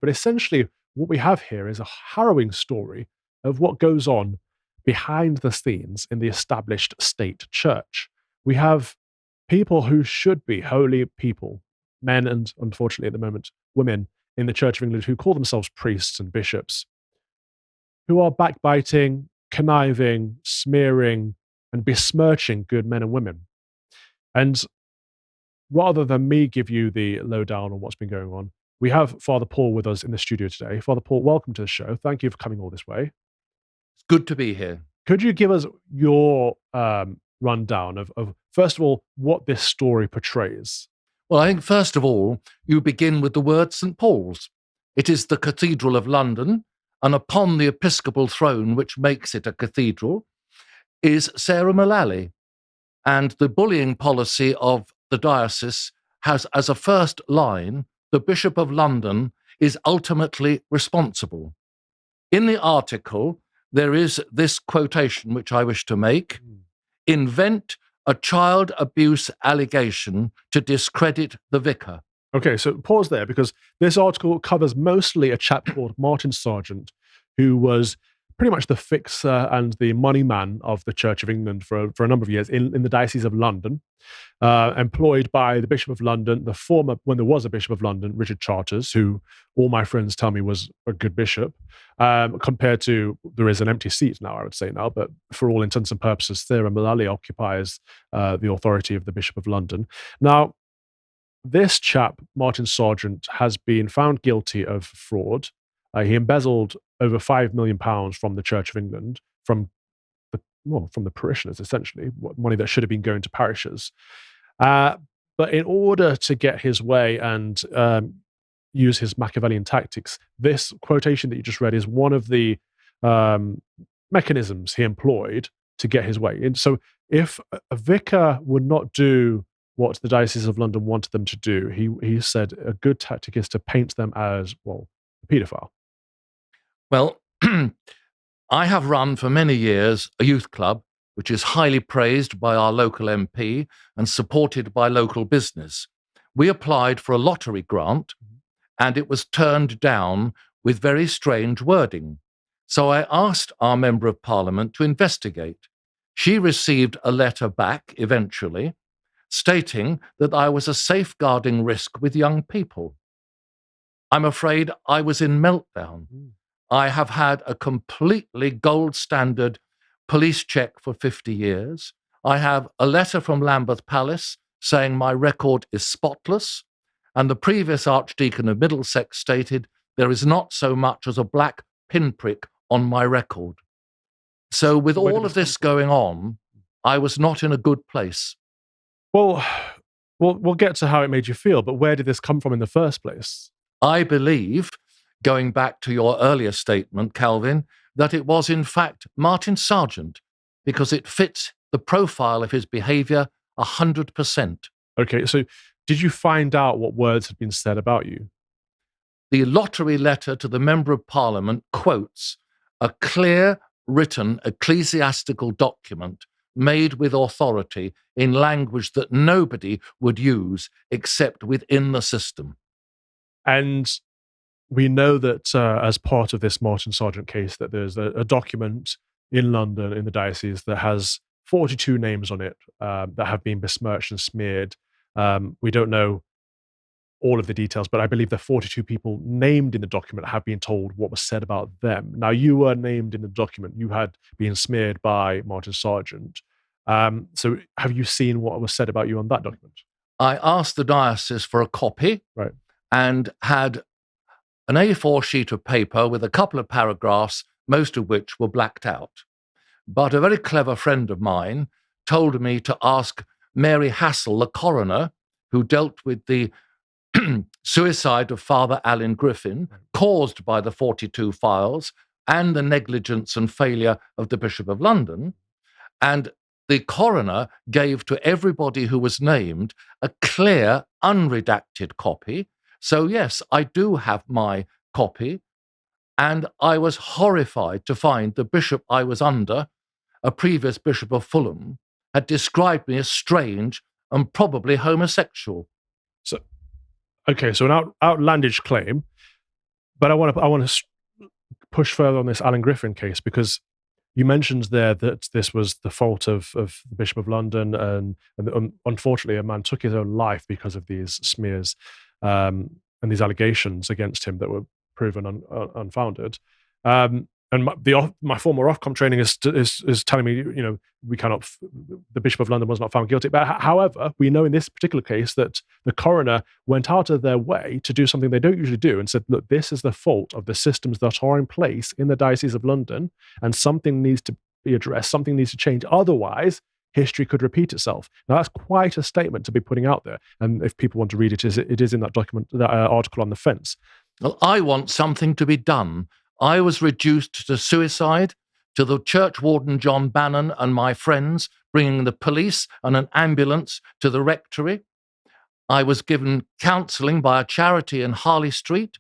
But essentially, what we have here is a harrowing story of what goes on behind the scenes in the established state church. We have people who should be holy people, men and unfortunately at the moment, women in the Church of England who call themselves priests and bishops, who are backbiting, conniving, smearing, and besmirching good men and women. And rather than me give you the lowdown on what's been going on, we have Father Paul with us in the studio today. Father Paul, welcome to the show. Thank you for coming all this way. It's good to be here. Could you give us your rundown of, first of all, what this story portrays? Well, I think first of all, you begin with the word St. Paul's. It is the Cathedral of London, and upon the episcopal throne, which makes it a cathedral, is Sarah Mullally. And the bullying policy of the diocese has as a first line, the Bishop of London is ultimately responsible. In the article, there is this quotation which I wish to make. Invent a child abuse allegation to discredit the vicar. Okay, so pause there, because this article covers mostly a chap called Martin Sargent, who was pretty much the fixer and the money man of the Church of England for a number of years in the Diocese of London, employed by the Bishop of London, the former, when there was a Bishop of London, Richard Charters, who all my friends tell me was a good bishop, compared to, there is an empty seat now, I would say now, but for all intents and purposes, Sarah Mullally occupies the authority of the Bishop of London. Now, this chap, Martin Sargent, has been found guilty of fraud. He embezzled over £5 million from the Church of England, from the parishioners, essentially, money that should have been going to parishes. But in order to get his way and use his Machiavellian tactics, this quotation that you just read is one of the mechanisms he employed to get his way. And so if a vicar would not do what the Diocese of London wanted them to do, he said a good tactic is to paint them as, well, a paedophile. Well, I have run for many years a youth club, which is highly praised by our local MP and supported by local business. We applied for a lottery grant, and it was turned down with very strange wording. So I asked our Member of Parliament to investigate. She received a letter back eventually, stating that I was a safeguarding risk with young people. I'm afraid I was in meltdown. I have had a completely gold standard police check for 50 years. I have a letter from Lambeth Palace saying my record is spotless, and the previous Archdeacon of Middlesex stated there is not so much as a black pinprick on my record. So with all of this going on, I was not in a good place. Well, we'll get to how it made you feel, but where did this come from in the first place? I believe, going back to your earlier statement, Calvin, that it was in fact Martin Sargent, because it fits the profile of his behaviour 100%. Okay, so did you find out what words had been said about you? The lottery letter to the Member of Parliament quotes a clear, written ecclesiastical document made with authority in language that nobody would use except within the system. And we know that as part of this Martin Sargent case, that there's a document in London, in the diocese, that has 42 names on it that have been besmirched and smeared. We don't know all of the details, but I believe the 42 people named in the document have been told what was said about them. Now, you were named in the document. You had been smeared by Martin Sargent. So have you seen what was said about you on that document? I asked the diocese for a copy, right, and had an A4 sheet of paper with a couple of paragraphs, most of which were blacked out. But a very clever friend of mine told me to ask Mary Hassel, the coroner, who dealt with the suicide of Father Alan Griffin, caused by the 42 files and the negligence and failure of the Bishop of London. And the coroner gave to everybody who was named a clear, unredacted copy. So yes, I do have my copy, and I was horrified to find the bishop I was under, a previous Bishop of Fulham, had described me as strange and probably homosexual. So, okay, so an outlandish claim. But I want to push further on this Alan Griffin case, because you mentioned there that this was the fault of the Bishop of London, and unfortunately, a man took his own life because of these smears and these allegations against him that were proven unfounded. And my former Ofcom training is telling me, we cannot. The Bishop of London was not found guilty. But however, we know in this particular case that the coroner went out of their way to do something they don't usually do, and said, "Look, this is the fault of the systems that are in place in the Diocese of London, and something needs to be addressed. Something needs to change. Otherwise, history could repeat itself." Now, that's quite a statement to be putting out there. And if people want to read it, it is in that document, that article on the fence. Well, I want something to be done. I was reduced to suicide, to the church warden John Bannon and my friends bringing the police and an ambulance to the rectory. I was given counselling by a charity in Harley Street.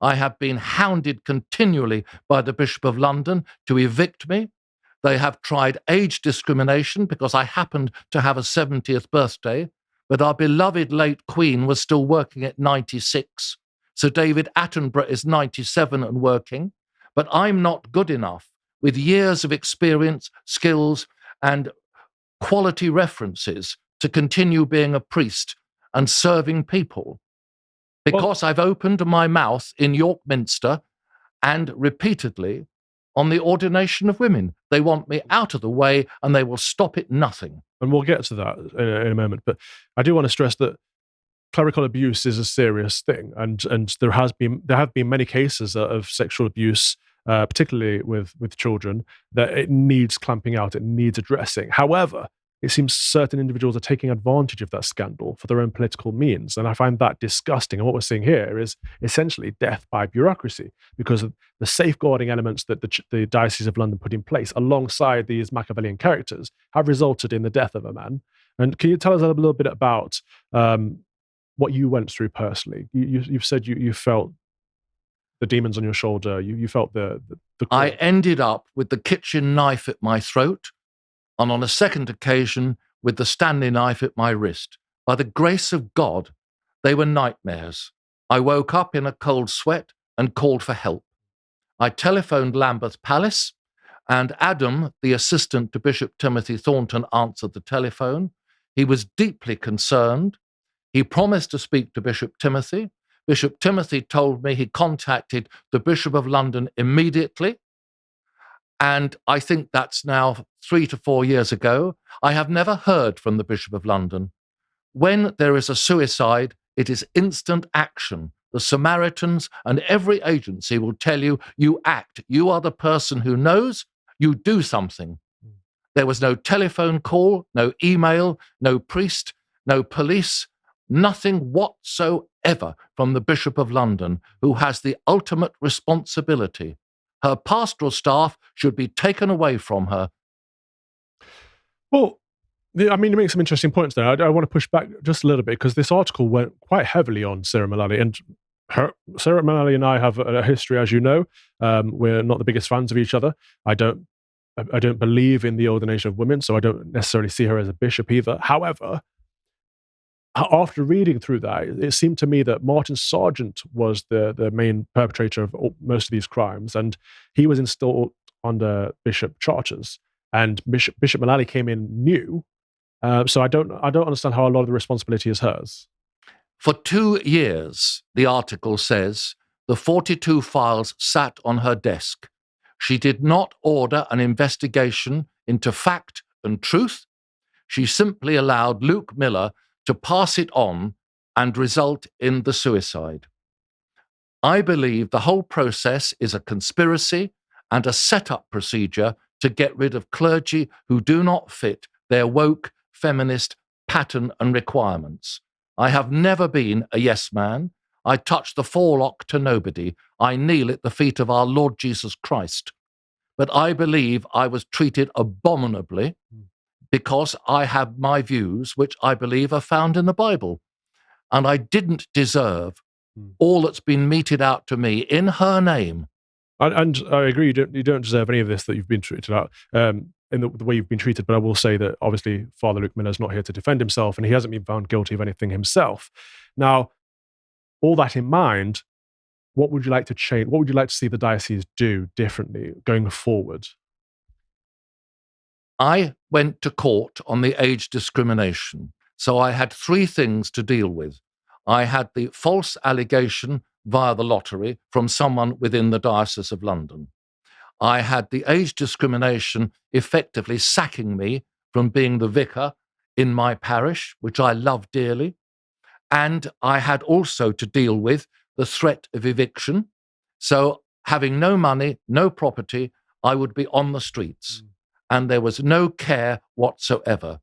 I have been hounded continually by the Bishop of London to evict me. They have tried age discrimination because I happened to have a 70th birthday, but our beloved late Queen was still working at 96. Sir David Attenborough is 97 and working. But I'm not good enough, with years of experience, skills, and quality references, to continue being a priest and serving people. Because I've opened my mouth in York Minster and repeatedly on the ordination of women. They want me out of the way, and they will stop at nothing. And we'll get to that in a moment. But I do want to stress that clerical abuse is a serious thing, and there have been many cases of sexual abuse, particularly with children, that it needs clamping out, it needs addressing. However, it seems certain individuals are taking advantage of that scandal for their own political means, and I find that disgusting. And what we're seeing here is essentially death by bureaucracy, because of the safeguarding elements that the Diocese of London put in place alongside these Machiavellian characters have resulted in the death of a man. And can you tell us a little bit about what you went through personally? You've said you felt the demons on your shoulder. You felt the I ended up with the kitchen knife at my throat, and on a second occasion with the Stanley knife at my wrist. By the grace of God, they were nightmares. I woke up in a cold sweat and called for help. I telephoned Lambeth Palace, and Adam, the assistant to Bishop Timothy Thornton, answered the telephone. He was deeply concerned. He promised to speak to Bishop Timothy. Bishop Timothy told me he contacted the Bishop of London immediately. And I think that's now 3 to 4 years ago. I have never heard from the Bishop of London. When there is a suicide, it is instant action. The Samaritans and every agency will tell you, you act. You are the person who knows, you do something. There was no telephone call, no email, no priest, no police, nothing whatsoever from the Bishop of London, who has the ultimate responsibility. Her pastoral staff should be taken away from her. Well, I mean, you make some interesting points there. I want to push back just a little bit, because this article went quite heavily on Sarah Mullally, and Sarah Mullally and I have a history, as you know. We're not the biggest fans of each other. I don't believe in the ordination of women, so I don't necessarily see her as a bishop either. However, after reading through that, it seemed to me that Martin Sargent was the main perpetrator of most of these crimes, and he was installed under Bishop Charters, and Bishop Mullally came in new. So I don't understand how a lot of the responsibility is hers. For 2 years, the article says, the 42 files sat on her desk. She did not order an investigation into fact and truth. She simply allowed Luke Miller to pass it on and result in the suicide. I believe the whole process is a conspiracy and a set-up procedure to get rid of clergy who do not fit their woke, feminist pattern and requirements. I have never been a yes man. I touch the forelock to nobody. I kneel at the feet of our Lord Jesus Christ. But I believe I was treated abominably because I have my views, which I believe are found in the Bible. And I didn't deserve all that's been meted out to me in her name. And I agree, you don't deserve any of this that you've been treated out in the way you've been treated. But I will say that obviously Father Luke Miller is not here to defend himself, and he hasn't been found guilty of anything himself. Now, all that in mind, what would you like to change? What would you like to see the diocese do differently going forward? I went to court on the age discrimination. So I had three things to deal with. I had the false allegation via the lottery from someone within the Diocese of London. I had the age discrimination effectively sacking me from being the vicar in my parish, which I love dearly. And I had also to deal with the threat of eviction. So having no money, no property, I would be on the streets. And there was no care whatsoever.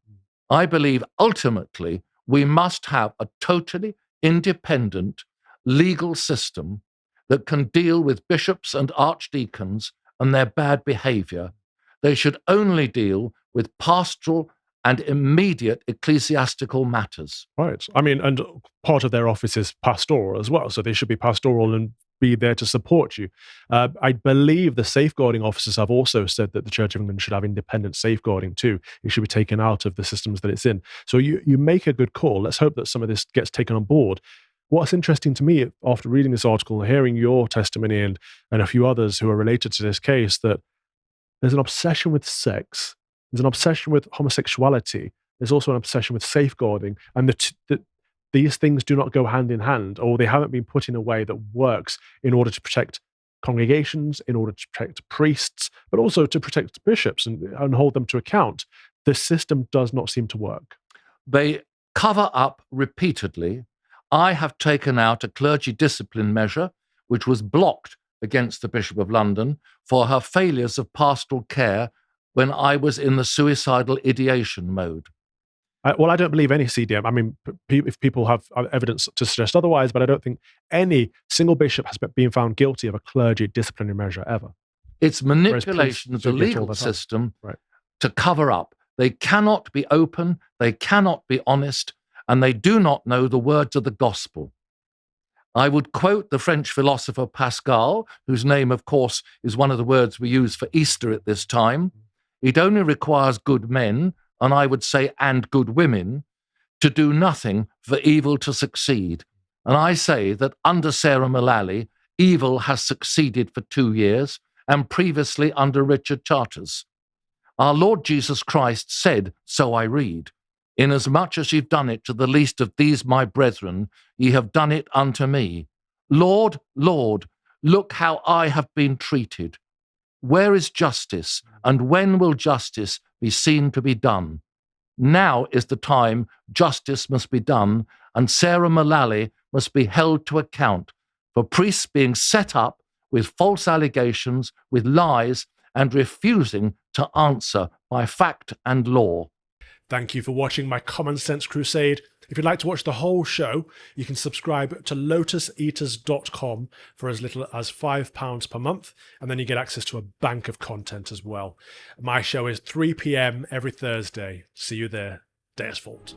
I believe ultimately we must have a totally independent legal system that can deal with bishops and archdeacons and their bad behavior. They should only deal with pastoral and immediate ecclesiastical matters. Right. I mean, and part of their office is pastoral as well. So they should be pastoral and be there to support you. I believe the safeguarding officers have also said that the Church of England should have independent safeguarding too. It should be taken out of the systems that it's in. So you make a good call. Let's hope that some of this gets taken on board. What's interesting to me after reading this article, hearing your testimony and a few others who are related to this case, that there's an obsession with sex, there's an obsession with homosexuality, there's also an obsession with safeguarding, and these things do not go hand in hand, or they haven't been put in a way that works in order to protect congregations, in order to protect priests, but also to protect bishops and hold them to account. The system does not seem to work. They cover up repeatedly. I have taken out a clergy discipline measure, which was blocked against the Bishop of London for her failures of pastoral care when I was in the suicidal ideation mode. Well, I don't believe any CDM. I mean, if people have evidence to suggest otherwise, but I don't think any single bishop has been found guilty of a clergy disciplinary measure ever. It's manipulation of the legal system to cover up. They cannot be open, they cannot be honest, and they do not know the words of the gospel. I would quote the French philosopher Pascal, whose name, of course, is one of the words we use for Easter at this time. It only requires good men, and I would say, and good women, to do nothing for evil to succeed. And I say that under Sarah Mullally, evil has succeeded for 2 years, and previously under Richard Charters. Our Lord Jesus Christ said, so I read, inasmuch as you've done it to the least of these my brethren, ye have done it unto me. Lord, Lord, look how I have been treated. Where is justice, and when will justice be seen to be done? Now is the time justice must be done, and Sarah Mullally must be held to account for priests being set up with false allegations, with lies, and refusing to answer by fact and law. Thank you for watching my Common Sense Crusade. If you'd like to watch the whole show, you can subscribe to lotuseaters.com for as little as £5 per month, and then you get access to a bank of content as well. My show is 3 p.m. every Thursday. See you there. Deus Vult.